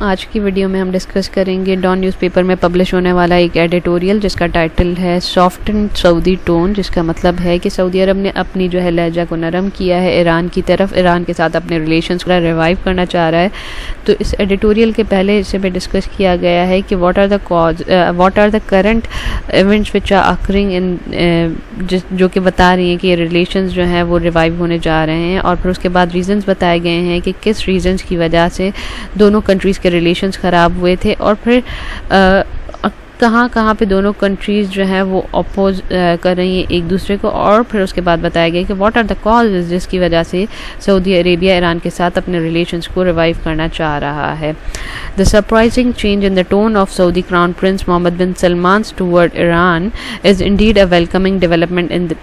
आज की वीडियो में हम डिस्कस करेंगे डॉन न्यूज़पेपर में पब्लिश होने वाला एक एडिटोरियल जिसका टाइटल है सॉफ्टन सऊदी टोन, जिसका मतलब है कि सऊदी अरब ने अपनी जो है लहजा को नरम किया है ईरान की तरफ, ईरान के साथ अपने रिलेशंस को रिवाइव करना चाह रहा है। तो इस एडिटोरियल के पहले हिस्से में डिस्कस किया गया है कि what are the current events which are occurring in, जो कि बता रही हैं कि ये रिलेशंस जो हैं वो रिवाइव होने जा रहे हैं, और फिर उसके बाद रीजंस बताए गए हैं कि किस रीजंस की वजह से दोनों कंट्रीज़ के रिलेशंस ख़राब हुए थे, और फिर कहाँ पे दोनों कंट्रीज़ जो हैं वो अपोज कर रही हैं एक दूसरे को। और फिर उसके बाद बताया गया कि व्हाट आर द कॉजेज़ जिसकी वजह से सऊदी अरेबिया ईरान के साथ अपने रिलेशंस को रिवाइव करना चाह रहा है। The surprising change in the tone of Saudi crown prince Mohammed bin Salman toward Iran is indeed a welcoming development in the,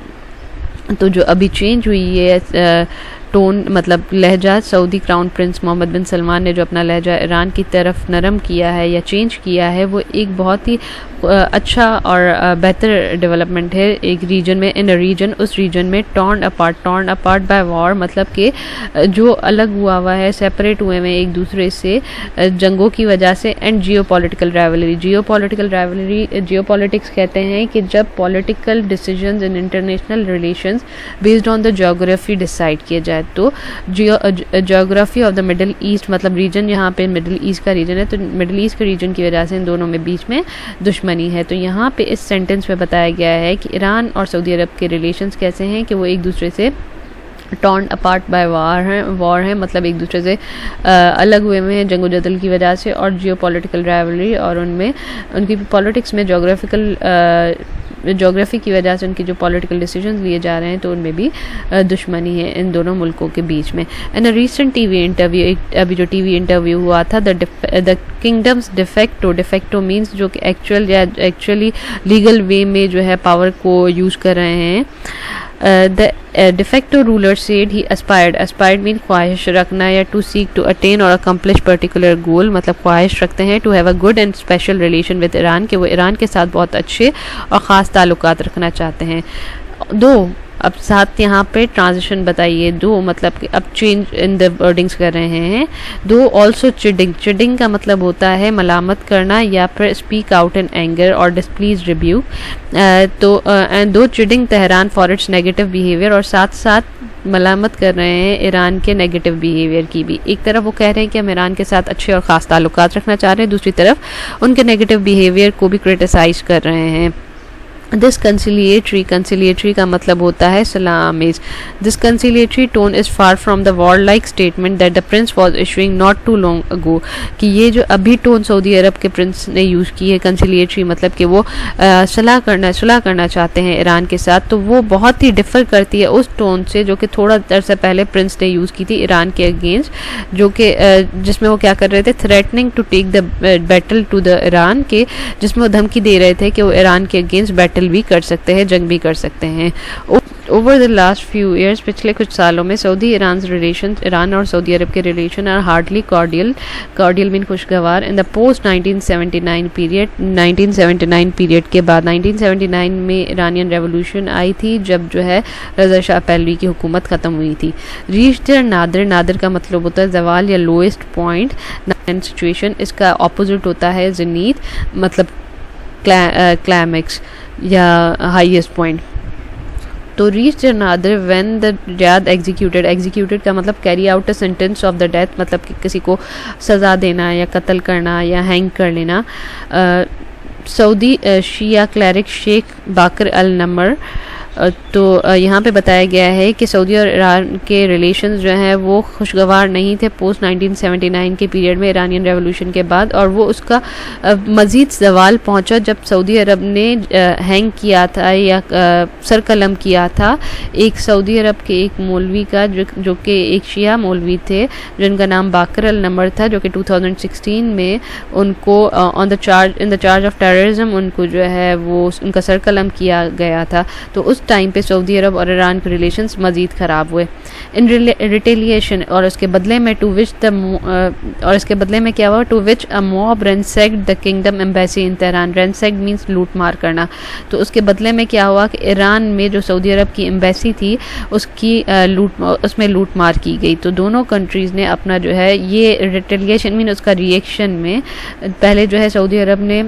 तो जो अभी चेंज हुई है टोन मतलब लहजा, Saudi crown prince Mohammed bin Salman ने जो अपना लहजा ईरान की तरफ नरम किया है या चेंज किया है, वो एक बहुत ही अच्छा और बेहतर डेवलपमेंट है एक रीजन में, इन अ रीजन, उस रीजन में टॉर्न अपार्ट बाय वॉर, मतलब कि जो अलग हुआ है, सेपरेट हुए हैं एक दूसरे से जंगों की वजह से, एंड जियोपॉलिटिकल जियोपॉलिटिक्स कहते हैं कि जब political decisions in international relations based on the geography decide किए जाए। तो geography of the Middle east, मतलब रीजन यहाँ पे मिडिल ईस्ट का रीजन है, तो मिडिल ईस्ट के रीजन की वजह से इन दोनों में बीच में दुश्मनी है। तो यहाँ पे इस सेंटेंस में बताया गया है कि ईरान और सऊदी अरब के रिलेशंस कैसे हैं कि वो एक दूसरे से टॉर्न अपार्ट बाय वॉर है, मतलब एक दूसरे से अलग हुए हैं जंगो जदल की वजह से, और जियोपॉलिटिकल राइवलरी, और उनमें उनकी पॉलिटिक्स में ज्योग्राफी की वजह से उनकी जो पॉलिटिकल डिसीजंस लिए जा रहे हैं तो उनमें भी दुश्मनी है इन दोनों मुल्कों के बीच में। इन अ रीसेंट टीवी इंटरव्यू, अभी जो टीवी इंटरव्यू हुआ था, द किंगडम्स डिफेक्टो मीन्स जो कि एक्चुअली लीगल वे में जो है पावर को यूज़ कर रहे हैं। The de facto ruler said he aspired mean ख्वाहिश रखना या to seek to attain or accomplish particular goal, मतलब ख्वाहिश रखते हैं to have a good and special relation with Iran, कि वो ईरान के साथ बहुत अच्छे और ख़ास ताल्लुकात रखना चाहते हैं। दो अब साथ यहाँ पे ट्रांजिशन बताइए, दो मतलब कि अब चेंज इन द वर्डिंग्स कर रहे हैं। दो ऑल्सो चिडिंग का मतलब होता है मलामत करना या फिर स्पीक आउट इन एंगर और डिस्प्लीज रिब्यूक। तो दो chiding Tehran for its negative behaviour, और साथ साथ मलामत कर रहे हैं ईरान के नेगेटिव बिहेवियर की भी। एक तरफ वो कह रहे हैं कि हम ईरान के साथ अच्छे और ख़ास ताल्लुकात रखना चाह रहे हैं, दूसरी तरफ उनके नेगेटिव बिहेवियर को भी क्रिटिसाइज कर रहे हैं। दिस कंसिलिएटरी का मतलब होता है सलामीज। This conciliatory tone is far from the war like statement that the prince was issuing not too long ago, कि ये जो अभी टोन सऊदी अरब के प्रिंस ने यूज़ की है कंसिलिएटरी, मतलब कि वो सलाह करना चाहते हैं ईरान के साथ, तो वो बहुत ही डिफर करती है उस टोन से जो कि थोड़ा अरसा पहले प्रिंस ने यूज़ की थी ईरान के अगेंस्ट, जो कि जिसमें वो क्या कर रहे थे, threatening to take the battle to the Iran, के जिसमें वो धमकी दे रहे थे कि वो ईरान के अगेंस्ट बैटल भी कर सकते हैं, जंग भी कर सकते हैं। Over the last few years, पिछले कुछ सालों में सऊदी ईरान रिलेशन, ईरान और सऊदी अरब के relation are hardly cordial mean खुशगवार। इन द पोस्ट 1979 पीरियड के बाद 1979 में ईरानियन रेवोल्यूशन आई थी, जब जो है रज़ा शाह पहलवी की हुकूमत ख़त्म हुई थी। रीच नादर का मतलब होता है जवाल या लोएस्ट पॉइंट, सिचुएशन इसका ऑपोजिट होता है ज़नीत, मतलब क्लाइमेक्स या हाईएस्ट पॉइंट। तो reach nadir when the Riyadh executed का मतलब carry out a sentence of the death, मतलब कि किसी को सज़ा देना या कत्ल करना या हैंग कर लेना। सऊदी शिया क्लरिक शेख बाकर अल नमर, तो यहाँ पे बताया गया है कि सऊदी और ईरान के रिलेशंस जो हैं वो खुशगवार नहीं थे पोस्ट 1979 के पीरियड में ईरानियन रेवोल्यूशन के बाद, और वो उसका मज़ीद ज़वाल पहुँचा जब सऊदी अरब ने हैंग किया था या सरकलम किया था एक सऊदी अरब के एक मौलवी का, जो कि एक शिया मौलवी थे जिनका नाम बाकर अल नमर था, जो कि 2016 में उनको in the charge of terrorism उनको जो है वो उनका सरकलम किया गया था। तो उस टाइम पे सऊदी अरब और ईरान के रिलेशंस मज़ीद ख़राब हुए। इन रिटेलिएशन और उसके बदले में क्या हुआ, to which a mob ransacked the kingdom embassy in Tehran. Ransacked means लूट मार करना। तो उसके बदले में क्या हुआ कि ईरान में जो सऊदी अरब की एम्बेसी थी उसमें लूट मार की गई। तो दोनों कंट्रीज़ ने अपना जो है ये रिटेलिएशन मीन उसका रिएक्शन में पहले जो है सऊदी अरब ने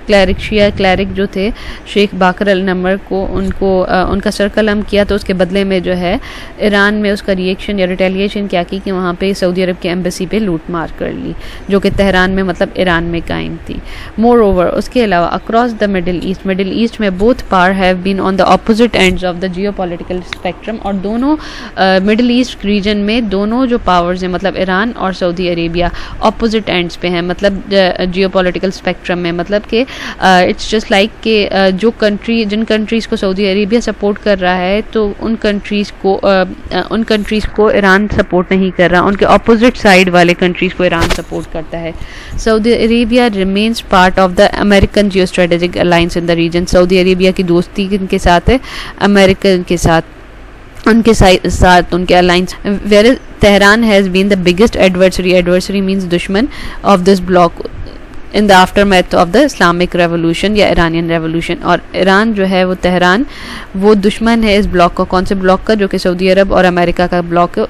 क्लैरिक जो थे शेख बाकर अल नमर को उनका सरकलम किया। तो उसके बदले में जो है ईरान में उसका रिएक्शन या रिटेलिएशन क्या की कि वहाँ पे सऊदी अरब के एम्बेसी पे लूट मार कर ली, जो कि तेहरान में मतलब ईरान में कायम थी। मोर ओवर उसके अलावा अक्रॉस द मिडिल ईस्ट में both power have been on the opposite ends of the geopolitical spectrum. और दोनों मिडिल ईस्ट रीजन में दोनों जो पावर्स हैं मतलब ईरान और सऊदी अरेबिया अपोजिट एंड्स पे हैं, मतलब जियोपॉलिटिकल स्पेक्ट्रम में। मतलब कि इट्स जस्ट लाइक कि जिन कंट्रीज़ को सऊदी अरेबिया सपोर्ट कर रहा है तो उन कंट्रीज़ को ईरान सपोर्ट नहीं कर रहा, उनके अपोजिट साइड वाले कंट्रीज़ को ईरान सपोर्ट करता है। Saudi Arabia remains part of the American geo strategic alliance in the region. Saudi Arabia की दोस्ती किनके साथ है, अमेरिकन के साथ, उनके alliance. Where Tehran has been the biggest adversary means दुश्मन of this block in the aftermath of the Islamic revolution या ईरानियन रेवोल्यूशन। और ईरान जो है तेहरान वो दुश्मन है इस ब्लॉक का। कौन से ब्लॉक का, जो कि सऊदी अरब और अमेरिका का ब्लॉक है,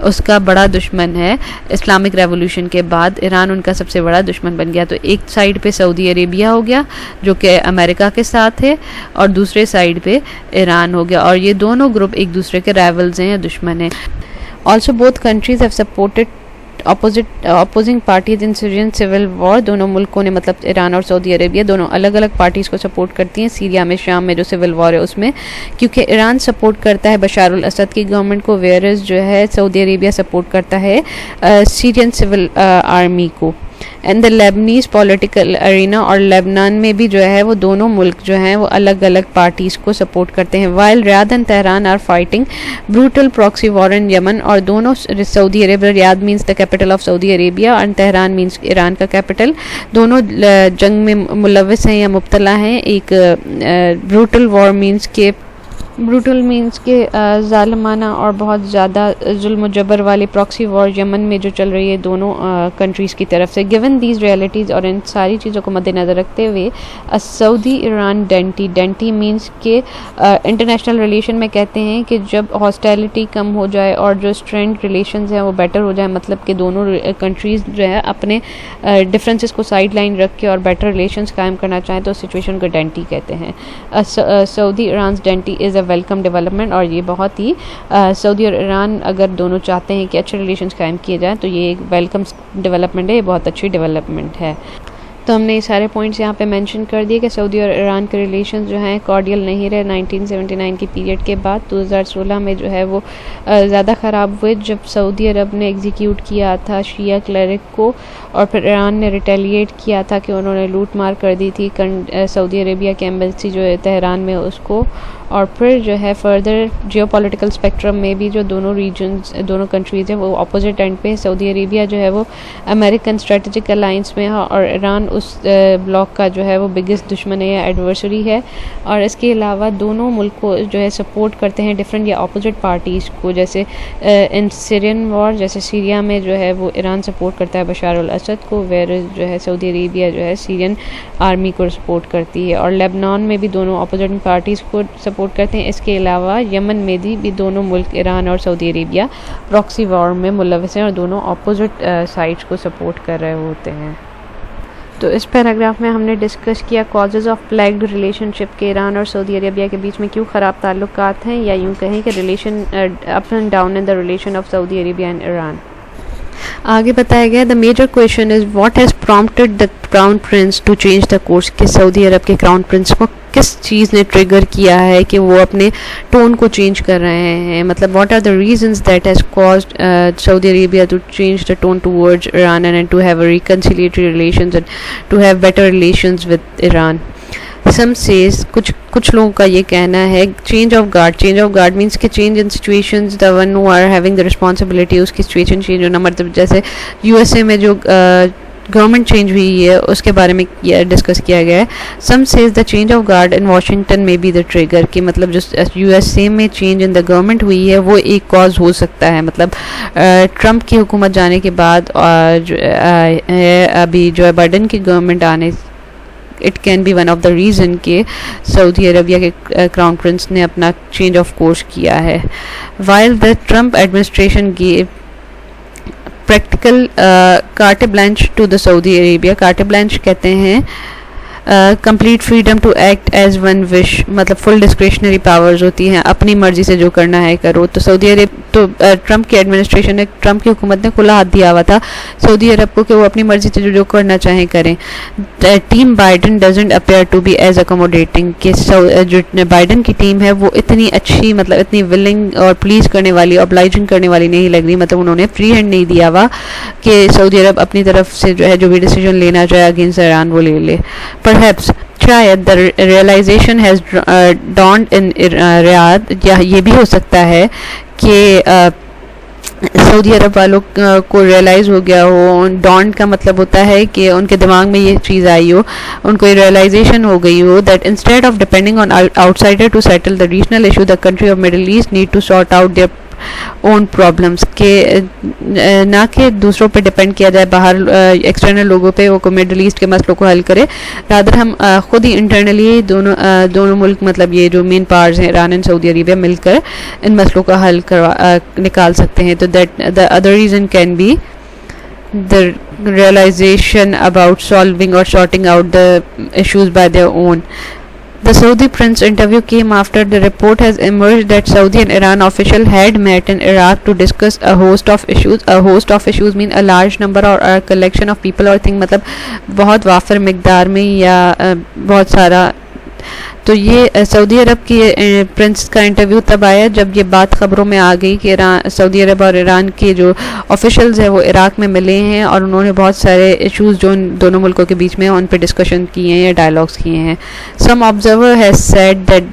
उसका बड़ा दुश्मन है। इस्लामिक रेवोल्यूशन के बाद ईरान उनका सबसे बड़ा दुश्मन बन गया। तो एक साइड पे सऊदी अरेबिया हो गया जो कि अमेरिका के साथ है, और दूसरे साइड पे ईरान हो गया, और ये दोनों ग्रुप एक दूसरे के राइवल्स हैं या दुश्मन हैं। Also both countries have supported opposing parties in Syrian civil war. दोनों मुल्कों ने मतलब ईरान और सऊदी अरेबिया दोनों अलग अलग पार्टीज़ को सपोर्ट करती हैं सीरिया में, शाम में जो सिविल वॉर है उसमें, क्योंकि ईरान सपोर्ट करता है बशार अल असद की गवर्नमेंट को, वेयरस जो है सऊदी अरेबिया सपोर्ट करता है सीरियन सिविल आर्मी को। And the Lebanese political arena, और लेबनान में भी जो है वो दोनों मुल्क जो हैं वो अलग अलग पार्टीज़ को सपोर्ट करते हैं। While Riyadh and Tehran are fighting brutal proxy war in Yemen, और दोनों Saudi Arabia, Riyadh means the capital of Saudi Arabia and Tehran means Iran का कैपिटल, दोनों जंग में मुलविस हैं या मुब्तला हैं। एक ब्रूटल वॉर मीन्स के ज़ालिमाना और बहुत ज़्यादा जुल्म जबर वाली प्रॉक्सी वॉर यमन में जो चल रही है दोनों कंट्रीज़ की तरफ से। गिवन दीज रियलिटीज़ और इन सारी चीज़ों को मद्देनज़र रखते हुए सऊदी ईरान डेंटी मीन्स के इंटरनेशनल रिलेशन में कहते हैं कि जब हॉस्टैलिटी कम हो जाए और जो स्ट्रेंड रिलेशंस हैं वो बेटर हो जाए, मतलब कि दोनों कंट्रीज़ जो है अपने डिफरेंसेस को साइड लाइन रख के और बेटर रिलेशंस कायम करना चाहें तो उस सिचुएशन को डेंटी कहते हैं। Saudi Iran dainty is welcome development, और ये बहुत ही सऊदी और ईरान अगर दोनों चाहते हैं कि अच्छे रिलेशंस कायम किए जाएं तो ये एक वेलकम डेवलपमेंट है, ये बहुत अच्छी डेवलपमेंट है। तो हमने ये सारे पॉइंट्स यहाँ पे मेंशन कर दिए कि सऊदी और ईरान के रिलेशंस जो हैं कॉर्डियल नहीं रहे 1979 की पीरियड के बाद। 2016 में जो है वो ज़्यादा ख़राब हुए जब सऊदी अरब ने एग्जीक्यूट किया था शिया क्लरिक को, और फिर ईरान ने रिटेलिएट किया था कि उन्होंने लूट मार कर दी थी सऊदी अरेबिया के एम्बेसी जो है तेहरान में उसको। और फिर जो है फर्दर जियोपॉलिटिकल स्पेक्ट्रम में भी जो दोनों कंट्रीज़ हैं वो अपोजिट एंड पे, सऊदी अरेबिया जो है वो अमेरिकन स्ट्रेटेजिक अलायंस में है और ईरान उस ब्लॉक का जो है वो बिगेस्ट दुश्मन है या एडवर्सरी है। और इसके अलावा दोनों मुल्क को जो है सपोर्ट करते हैं डिफरेंट या अपोजिट पार्टीज़ को, जैसे इन सीरियन वॉर, जैसे सीरिया में जो है वो ईरान सपोर्ट करता है बशार अल असद को, वेयर जो है सऊदी अरेबिया जो है सीरियन आर्मी को सपोर्ट करती है। और लेबनान में भी दोनों अपोजिट पार्टीज़ को सपोर्ट करते हैं। इसके अलावा यमन में भी दोनों मुल्क ईरान और सऊदी अरेबिया प्रॉक्सी वॉर में मुलविस हैं और दोनों अपोजिट साइड्स को सपोर्ट कर रहे होते हैं। तो इस पैराग्राफ में हमने डिस्कस किया कॉजेज़ ऑफ प्लैग्ड रिलेशनशिप के ईरान और सऊदी अरेबिया के बीच में क्यों ख़राब ताल्लुकात हैं, या यूँ कहें कि relation up and down in the relation of Saudi Arabia and Iran. आगे बताया गया the major question is what has prompted the crown prince to change the course, कि सऊदी अरब के क्राउन प्रिंस को किस चीज़ ने ट्रिगर किया है कि वो अपने टोन को चेंज कर रहे हैं, मतलब what are the reasons that has caused Saudi Arabia to change the tone towards Iran and to have a reconciliatory relations and to have better relations with Iran. Some says, कुछ लोगों का ये कहना है चेंज ऑफ गार्ड मीन्स कि change in situations, the one who are having the responsibility, उसकी situation change होना, मतलब जैसे यूएसए में जो गवर्नमेंट चेंज हुई है उसके बारे में डिस्कस किया गया है. Some says the change of guard in Washington में बी द ट्रिगर, कि मतलब जो यूएसए में चेंज इन द गवर्नमेंट हुई है वो एक कॉज हो सकता है. मतलब ट्रंप की हुकूमत जाने के बाद और अभी जो बाइडन की गवर्नमेंट आने, it can be one of the reason के सऊदी अरबिया के क्राउन प्रिंस ने अपना चेंज ऑफ कोर्स किया है. While the Trump administration gave practical carte blanche to the Saudi Arabia. Carte blanche कहते हैं complete freedom to act as one wish, मतलब full discretionary powers होती हैं, अपनी मर्जी से जो करना है करो. तो सऊदी अरब तो ट्रंप की एडमिनिस्ट्रेशन ने, ट्रंप की हुकूमत ने खुला हाथ दिया हुआ था सऊदी अरब को कि वो अपनी मर्जी से जो करना चाहें करें. Team Biden doesn't appear to be as accommodating, कि जो बाइडन की टीम है वो इतनी अच्छी, मतलब इतनी विलिंग और प्लीज करने वाली, ऑब्लाइजिंग करने वाली नहीं लग रही. मतलब उन्होंने फ्री हैंड नहीं दिया हुआ कि सऊदी अरब अपनी तरफ से जो है जो भी डिसीजन लेना चाहे अगेंस्ट ईरान वो ले ले. Perhaps शायद the realization has dawned in Riyadh, या ये भी हो सकता है कि सऊदी अरब वालों को रियलाइज़ हो गया हो. डॉन्ड का मतलब होता है कि उनके दिमाग में ये चीज़ आई हो, उनको ये रियलाइजेशन हो गई हो that instead of depending on outsider to settle the regional issue, the country of Middle East need to sort out their own problems, के ना कि दूसरों पे डिपेंड किया जाए, बाहर एक्सटर्नल लोगों पे वो मिडिल ईस्ट के मसलों को हल करे. रादर हम खुद ही इंटरनली दोनों मुल्क, मतलब ये जो मेन पावर्स हैं ईरान एंड सऊदी अरेबिया, मिलकर इन मसलों का हल निकाल सकते हैं. तो that the other reason can be the realization about solving or sorting out the issues by their own. The Saudi prince interview came after the report has emerged that Saudi and Iran officials had met in Iraq to discuss a host of issues. A host of issues mean a large number or a collection of people or thing, मतलब बहुत wafer मिकदार में या बहुत सारा. तो ये Saudi अरब की Prince का इंटरव्यू तब आया जब ये बात ख़बरों में आ गई कि सऊदी अरब और ईरान के जो ऑफिशियल्स हैं वो इराक़ में मिले हैं और उन्होंने बहुत सारे इश्यूज़ जो दोनों मुल्कों के बीच में उन पर डिस्कशन किए हैं या डायलॉग्स किए हैं. Some observer has said that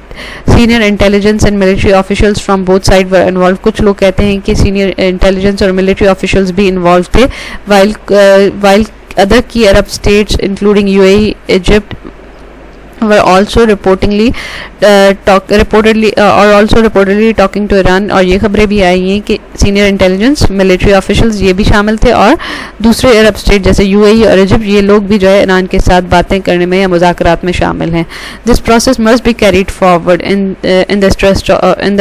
senior intelligence and military officials from both side were involve. कुछ लोग कहते हैं कि सीनियर इंटेलिजेंस और मिलिट्री ऑफिशियल्स भी इन्वॉल्व थे. While other key Arab states including UAE, Egypt were also reportedly talking to Iran. और ये खबरें भी आई हैं कि सीनियर इंटेलिजेंस मिलिट्री ऑफिशियल्स ये भी शामिल थे और दूसरे अरब स्टेट जैसे यूएई और इजिप्ट ये लोग भी जो है ईरान के साथ बातें करने में या मुज़ाकरात में शामिल हैं. This process must be carried forward in the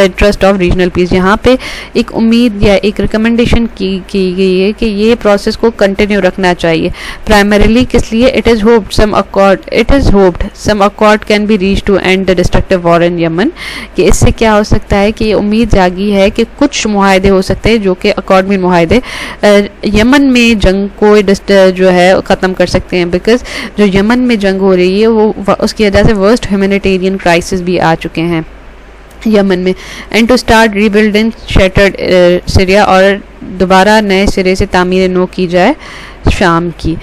interest of regional piece. यहाँ पे एक उम्मीद या एक रिकमेंडेशन की गई है कि ये प्रोसेस को कंटिन्यू रखना चाहिए. प्राइमरीली किस लिए? It is hoped some accord can be reached to end the destructive war in Yemen. कि इससे क्या हो सकता है कि ये उम्मीद जागी है कि कुछ मुआहदे हो सकते हैं जो कि अकॉर्ड में मुआहदे यमन में जंग को जो है ख़त्म कर सकते हैं. बिकॉज जो यमन में जंग हो रही है वो उसकी वजह से वर्स्ट ह्यूमैनिटेरियन क्राइसिस भी आ चुके हैं यमन में. And to start rebuilding shattered Syria, और दोबारा नए सिरे से तामीर नो की जाए शाम की.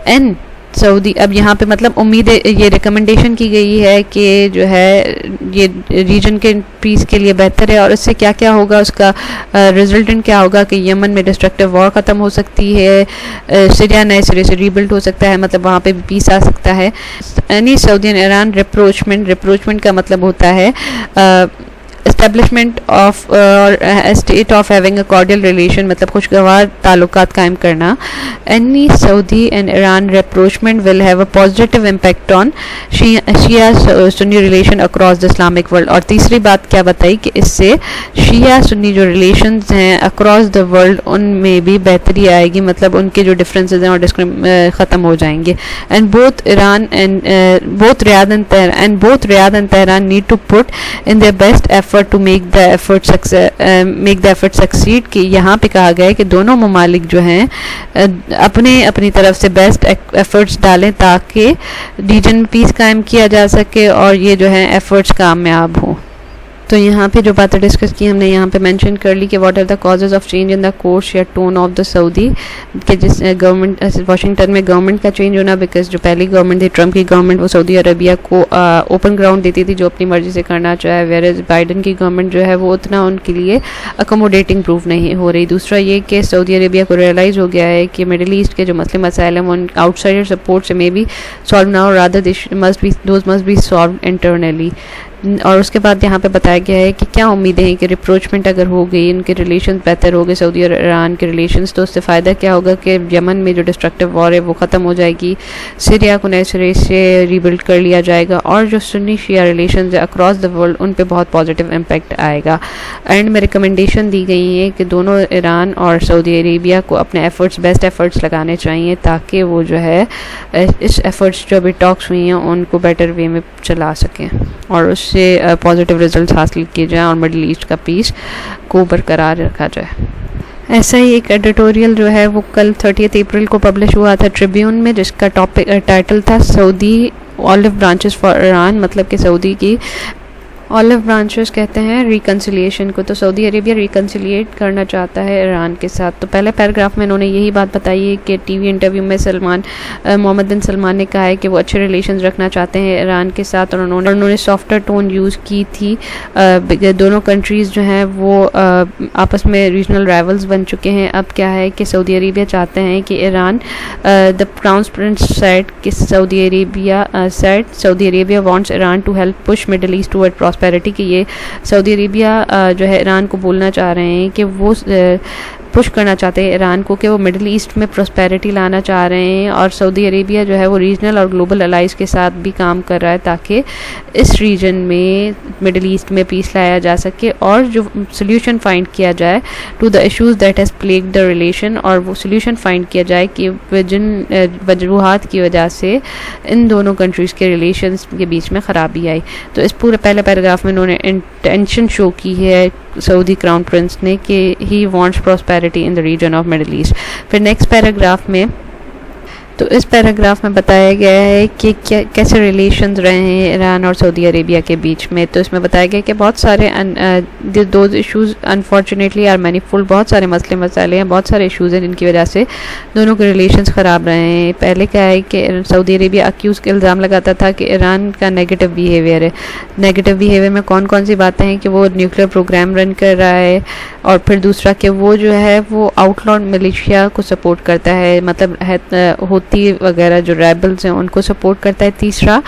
एंड सऊदी अब यहाँ पे मतलब उम्मीद ये रिकमेंडेशन की गई है कि जो है ये रीजन के पीस के लिए बेहतर है. और इससे क्या क्या होगा, उसका रिजल्टेंट क्या होगा कि यमन में डिस्ट्रक्टिव वॉर ख़त्म हो सकती है, सीरिया नए सिरे से रीबिल्ड हो सकता है, मतलब वहाँ पे भी पीस आ सकता है. Any Saudi and Iran rapprochement का मतलब होता है establishment of state of having a cordial relation, मतलब खुशगवार ताल्लुकात कायम करना. Any Saudi and Iran rapprochement will have a positive impact on Shia Sunni relation across the Islamic world. और तीसरी बात क्या बताई कि इससे शिया सुन्नी जो रिलेशंस हैं अक्रॉस द वर्ल्ड उनमें भी बेहतरी आएगी, मतलब उनके जो डिफरेंसेस हैं और ख़त्म हो जाएंगे. And both Riyadh and Tehran need to put in their best effort to make the effort succeed. कि यहाँ पे कहा गया है कि दोनों ममालिक जो हैं अपनी तरफ से बेस्ट एफर्ट्स डालें ताकि रीजन पीस कायम किया जा सके और ये जो है एफर्ट्स कामयाब हों. तो यहाँ पे जो बातें डिस्कस की हमने यहाँ पे मेंशन कर ली कि what are the causes of change in the course या टोन ऑफ द सऊदी, कि जिस गवर्नमेंट वाशिंगटन में गवर्नमेंट का चेंज होना, बिकॉज जो पहली गवर्नमेंट थी ट्रम्प की गवर्नमेंट वो सऊदी अरबिया को ओपन ग्राउंड देती थी जो अपनी मर्जी से करना चाहे, वेयर एज बाइडन की गवर्नमेंट जो है वो उतना उनके लिए अकोमोडेटिंग प्रूफ नहीं हो रही। दूसरा ये कि सऊदी अरबिया को रियलाइज़ हो गया है कि मिडिल ईस्ट के जो मसले मसाइल हैं वो आउटसाइडर सपोर्ट से मे बी सॉल्व ना हो, rather those must be solve internally. और उसके बाद यहाँ पे बताया गया है कि क्या उम्मीदें हैं कि रिप्रोचमेंट अगर हो गई, उनके रिलेशन बेहतर हो गए सऊदी और ईरान के रिलेशंस, तो उससे फ़ायदा क्या होगा कि यमन में जो डिस्ट्रक्टिव वॉर है वो ख़त्म हो जाएगी, सीरिया को नए सिरे से रीबिल्ड कर लिया जाएगा, और जो सुन्नी शिया रिलेशंस है अक्रॉस द वर्ल्ड उन पे बहुत पॉजिटिव इम्पैक्ट आएगा। एंड में रिकमेंडेशन दी गई है कि दोनों ईरान और सऊदी अरेबिया को अपने एफ़र्ट्स बेस्ट एफ़र्ट्स लगाने चाहिए ताकि वो जो है इस एफ़र्ट्स जो अभी टॉक्स हुई हैं उनको बेटर वे में चला सकें और उससे पॉजिटिव रिजल्ट्स हासिल किए जाएं और मिडिल ईस्ट का पीस को बरकरार रखा जाए। ऐसा ही एक एडिटोरियल जो है वो कल 30 अप्रैल को पब्लिश हुआ था ट्रिब्यून में, जिसका टाइटल था Saudi olive branches for Iran, मतलब कि सऊदी की ऑलिव ब्रांचेस कहते हैं रिकन्सिलिएशन को। तो सऊदी अरेबिया रिकन्सिलिएट करना चाहता है ईरान के साथ। तो पहले पैराग्राफ में इन्होंने यही बात बताई है कि टीवी इंटरव्यू में मोहम्मद बिन सलमान ने कहा है कि वो अच्छे रिलेशंस रखना चाहते हैं ईरान के साथ, और उन्होंने सॉफ्टर टोन यूज़ की थी। दोनों कंट्रीज़ जो हैं वो आपस में रीजनल राइवल्स बन चुके हैं। अब क्या है कि सऊदी अरेबिया चाहते हैं कि Iran the crown prince said कि Saudi Arabia wants Iran to help push Middle East toward prosperity, कि ये सऊदी अरेबिया जो है ईरान को बोलना चाह रहे हैं कि वो पुश करना चाहते हैं ईरान को कि वो मिडिल ईस्ट में प्रॉस्पेरिटी लाना चाह रहे हैं, और सऊदी अरेबिया जो है वो रीजनल और ग्लोबल अलाइज के साथ भी काम कर रहा है ताकि इस रीजन में मिडिल ईस्ट में पीस लाया जा सके और जो सोल्यूशन फाइंड किया जाए to the issues that has plagued the relation, और वो सोल्यूशन फाइंड किया जाए कि जिन वजूहात की वजह से इन दोनों कंट्रीज़ के रिलेशंस के बीच में ख़राबी आई। तो इस पूरे पहले पैराग्राफ में उन्होंने इंटेंशन शो की है सऊदी क्राउन प्रिंस ने कि he wants prosperity in the region of Middle East. फिर नेक्स्ट पैराग्राफ में तो इस पैराग्राफ में बताया गया है कि कैसे रिलेशंस रहे हैं ईरान और सऊदी अरेबिया के बीच में। तो इसमें बताया गया कि बहुत सारे दो इश्यूज़ अनफॉर्चुनेटली आर मैनीफुल, बहुत सारे मसले मसाले हैं, बहुत सारे इश्यूज़ हैं जिनकी वजह से दोनों के रिलेशंस ख़राब रहे हैं। पहले क्या है कि सऊदी अरेबिया अक्यूज़ के इल्ज़ाम लगाता था कि ईरान का नेगेटिव बिहेवियर है। नेगेटिव बिहेवियर में कौन कौन सी बातें हैं कि वो न्यूक्लियर प्रोग्राम रन कर रहा है, और फिर दूसरा कि वो जो है वो आउटलॉ मिलिशिया को सपोर्ट करता है, मतलब होती वगैरह जो रेबल्स हैं उनको सपोर्ट करता है। तीसरा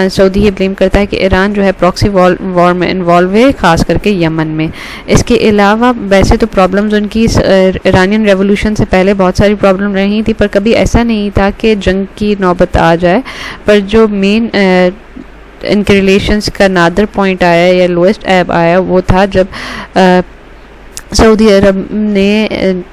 सऊदी ये ब्लेम करता है कि ईरान जो है प्रॉक्सी वॉर में इन्वॉल्व है, ख़ास करके यमन में। इसके अलावा वैसे तो प्रॉब्लम्स उनकी ईरानियन रेवोल्यूशन से पहले बहुत सारी प्रॉब्लम रही थी, पर कभी ऐसा नहीं था कि जंग की नौबत आ जाए। पर जो मेन इनके रिलेशंस का नादर पॉइंट आया या लोएस्ट एब आया वो था जब सऊदी अरब ने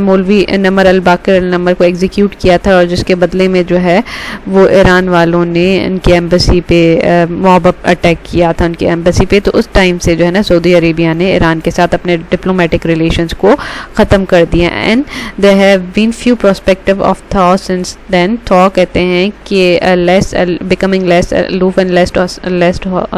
मौलवी नमर अल बाकर अल नमर को एग्जीक्यूट किया था, और जिसके बदले में जो है वो ईरान वालों ने उनकी एम्बेसी पे मॉब अटैक किया था उनकी एम्बेसी पे। तो उस टाइम से जो है ना सऊदी अरेबिया ने ईरान के साथ अपने डिप्लोमेटिक रिलेशंस को ख़त्म कर दिया। And there have been few prospective of thaw since then. Thaw कहते हैं कि becoming less aloof and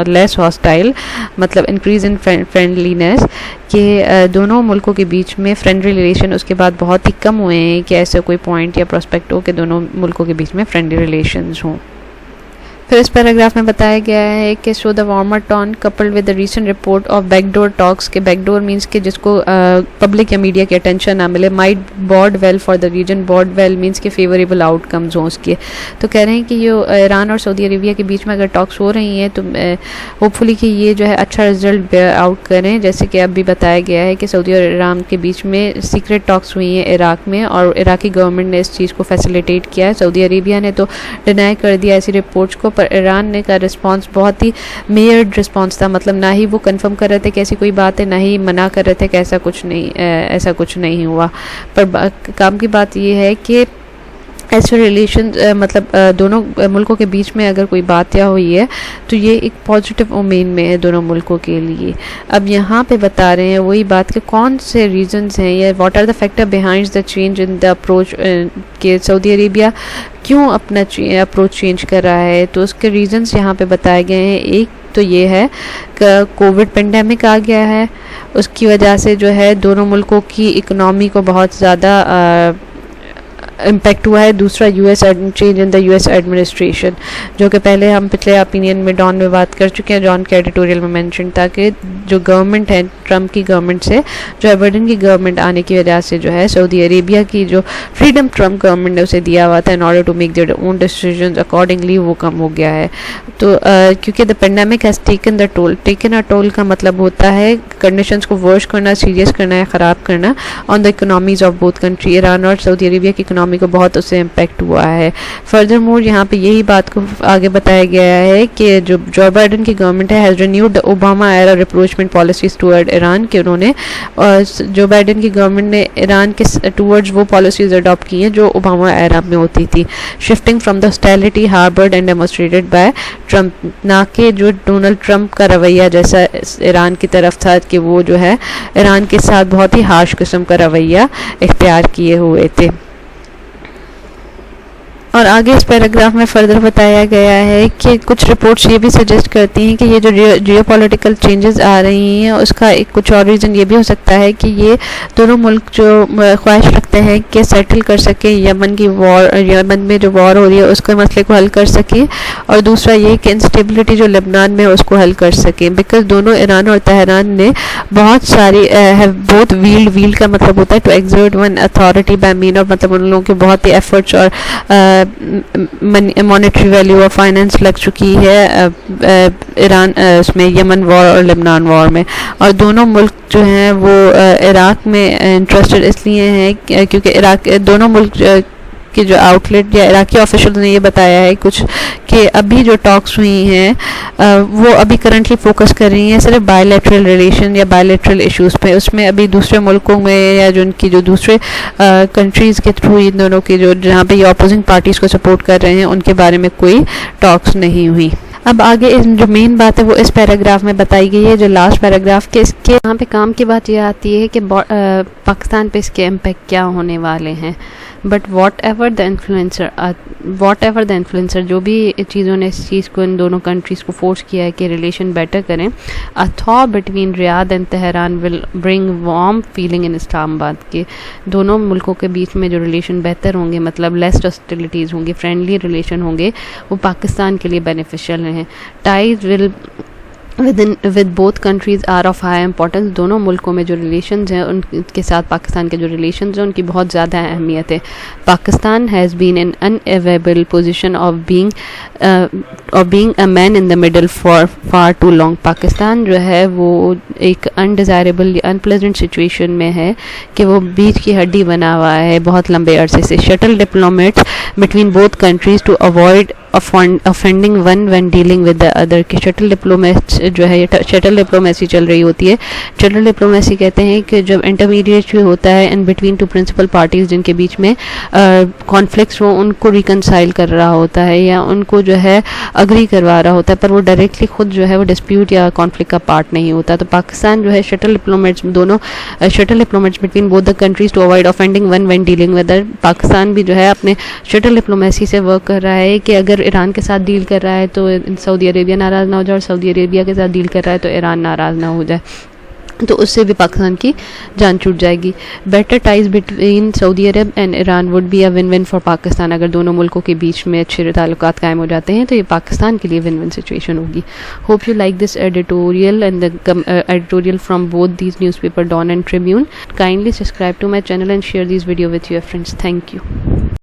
less hostile, मतलब इंक्रीज इन फ्रेंडलीनेस, कि दोनों मुल्कों के बीच में फ्रेंडली रिलेशन उसके बाद बहुत ही कम हुए हैं कि ऐसा कोई पॉइंट या प्रोस्पेक्ट हो कि दोनों मुल्कों के बीच में फ्रेंडली रिलेशंस हों। फिर इस पैराग्राफ में बताया गया है कि show the warmer tone coupled with the recent report of backdoor talks, के बैकडोर मींस कि जिसको पब्लिक या मीडिया की अटेंशन ना मिले, might bode well for the region. Bode well means कि फेवरेबल आउटकम्स हों उसके। तो कह रहे हैं कि ये ईरान और सऊदी अरेबिया के बीच में अगर टॉक्स हो रही हैं तो होपफुली कि ये जो है अच्छा रिजल्ट बेयर आउट करें। जैसे कि अब भी बताया गया है कि सऊदी और ईरान के बीच में सीक्रेट टॉक्स हुई हैं इराक में, और इराकी गवर्नमेंट ने इस चीज़ को फैसिलिटेट किया है। सऊदी अरेबिया ने तो डिनाई कर दिया ऐसी रिपोर्ट्स को, पर ईरान ने का रिस्पांस बहुत ही मेयर्ड रिस्पांस था, मतलब ना ही वो कंफर्म कर रहे थे कि ऐसी कोई बात है, ना ही मना कर रहे थे कि ऐसा कुछ नहीं हुआ। पर काम की बात ये है कि ऐसे रिलेशन मतलब दोनों मुल्कों के बीच में अगर कोई बात या हुई है तो ये एक पॉजिटिव ओमेन में है दोनों मुल्कों के लिए। अब यहाँ पे बता रहे हैं वही बात कि कौन से रीजंस हैं या what are the factor behind the change in the approach के सऊदी अरेबिया क्यों अपना अप्रोच चेंज कर रहा है। तो उसके रीजंस यहाँ पे बताए गए हैं। एक तो ये है कि कोविड पेंडेमिक आ गया है, उसकी वजह से जो है दोनों मुल्कों की इकनॉमी को बहुत ज़्यादा इम्पैक्ट हुआ है। दूसरा change in the US administration, जो कि पहले हम पिछले ओपिनियन में डॉन में बात कर चुके हैं, जॉन के एडिटोरियल में मेंशन था कि जो गवर्नमेंट है ट्रम्प की गवर्नमेंट से जो बाइडेन की गवर्नमेंट आने की वजह से जो है सऊदी अरेबिया की जो फ्रीडम ट्रम्प गवर्नमेंट ने उसे दिया हुआ था in order to make their own decisions accordingly, वो कम हो गया है। तो क्योंकि the pandemic has taken a toll का मतलब होता है कंडीशंस को वर्स करना, सीरियस करना या ख़राब करना on the economies of both country. Iran और सऊदी अरेबिया की इकोनॉमी को बहुत उससे इम्पैक्ट हुआ है। फर्दर मोर यहाँ पे यही बात को आगे बताया गया है कि जो बाइडेन की गवर्नमेंट है has renewed the Obama era rapprochement policies toward Iran, कि उन्होंने जो बाइडेन की गवर्नमेंट ने ईरान के टूवर्ड्स वो पॉलिसीज अडॉप्ट की हैं जो ओबामा एरा में होती थी, shifting from the hostility harboured and demonstrated by Trump, ना कि जो डोनाल्ड ट्रम्प का रवैया जैसा ईरान की तरफ था कि वो जो है ईरान के साथ बहुत ही हार्श किस्म का रवैया इख्तियार किए हुए थे। और आगे इस पैराग्राफ में फर्दर बताया गया है कि कुछ रिपोर्ट्स ये भी सजेस्ट करती हैं कि ये जो जियोपॉलिटिकल चेंजेस आ रही हैं उसका एक कुछ और रीज़न ये भी हो सकता है कि ये दोनों मुल्क जो ख्वाहिश रखते हैं कि सेटल कर सके यमन में जो वॉर हो रही है उसके मसले को हल कर सके, और दूसरा ये कि इंस्टेबिलिटी जो लेबनान में उसको हल कर सके, बिकॉज दोनों ईरान और तेहरान ने बहुत सारी बोथ वील्ड का मतलब होता है to exert one authority by mean of, मतलब उन लोगों के बहुत ही एफर्ट्स और मॉनेटरी वैल्यू और फाइनेंस लग चुकी है ईरान उसमें यमन वॉर और लेबनान वॉर में। और दोनों मुल्क जो हैं वो इराक में इंटरेस्टेड इसलिए हैं क्योंकि इराक दोनों मुल्क कि जो आउटलेट या इराकी ऑफिशियल ने ये बताया है कुछ कि अभी जो टॉक्स हुई हैं वो अभी करंटली फोकस कर रही हैं सिर्फ बायलैटरल रिलेशन या बायलैटरल इश्यूज़ पे, उसमें अभी दूसरे मुल्कों में या जो उनकी जो दूसरे कंट्रीज़ के थ्रू इन दोनों की जो जहाँ पे ये अपोजिंग पार्टीज़ को सपोर्ट कर रहे हैं उनके बारे में कोई टॉक्स नहीं हुई। अब आगे जो मेन बात है वो इस पैराग्राफ में बताई गई है, जो लास्ट पैराग्राफ के इसके यहाँ पे काम की बात ये आती है कि पाकिस्तान पे इसके इम्पैक्ट क्या होने वाले हैं। But what ever the influencer जो भी चीज़ों ने इस चीज़ को इन दोनों कंट्रीज़ को फोर्स किया है कि रिलेशन बेटर करें, a thaw between Riyadh and Tehran will bring warm feeling in Islamabad, के दोनों मुल्कों के बीच में जो रिलेशन बेहतर होंगे, मतलब लेस हॉस्टिलिटीज़ होंगी, फ्रेंडली रिलेशन होंगे, वो पाकिस्तान के लिए बेनिफिशियल हैं। Ties will with both countries are of high importance, दोनों मुल्कों में जो रिलेशंस हैं उनके साथ पाकिस्तान के जो रिलेशंस हैं उनकी बहुत ज़्यादा अहमियत है। Pakistan has been in unenviable position of being a man in the middle for far too long. Pakistan जो है वो एक अनडिज़ायरेबल अनप्लेजेंट सिचुएशन में है कि वो बीच की हड्डी बना हुआ है बहुत लंबे अरसे से। Shuttle diplomats between both countries to avoid offending one when dealing with the other, कि शटल डिप्लोमेसी जो है शटल डिप्लोमेसी चल रही होती है। शटल डिप्लोमेसी कहते हैं कि जब इंटरमीडिएट जो होता है in between two principal parties जिनके बीच में कॉन्फ्लिक्ट्स हो उनको रिकनसाइल कर रहा होता है या उनको जो है अग्री करवा रहा होता है, पर वो डायरेक्टली खुद जो है वो डिस्प्यूट या कॉन्फ्लिक्ट का पार्ट नहीं होता। तो पाकिस्तान जो है shuttle diplomats between both the countries to avoid offending one when dealing with other. Pakistan भी जो है अपने शटल डिप्लोमेसी से वर्क कर रहा है कि अगर ईरान के साथ डील कर रहा है तो सऊदी अरेबिया नाराज़ ना हो जाए और सऊदी अरेबिया के साथ डील कर रहा है तो ईरान नाराज़ ना हो जाए, तो उससे भी पाकिस्तान की जान छूट जाएगी। Better ties between Saudi Arab and Iran would be a win win for Pakistan. अगर दोनों मुल्कों के बीच में अच्छे ताल्लुकात कायम हो जाते हैं तो ये पाकिस्तान के लिए विन विन सिचुएशन होगी। Hope you like this editorial and the editorial from both these newspaper Dawn and Tribune. Kindly subscribe to my channel and share this video with your friends. Thank you.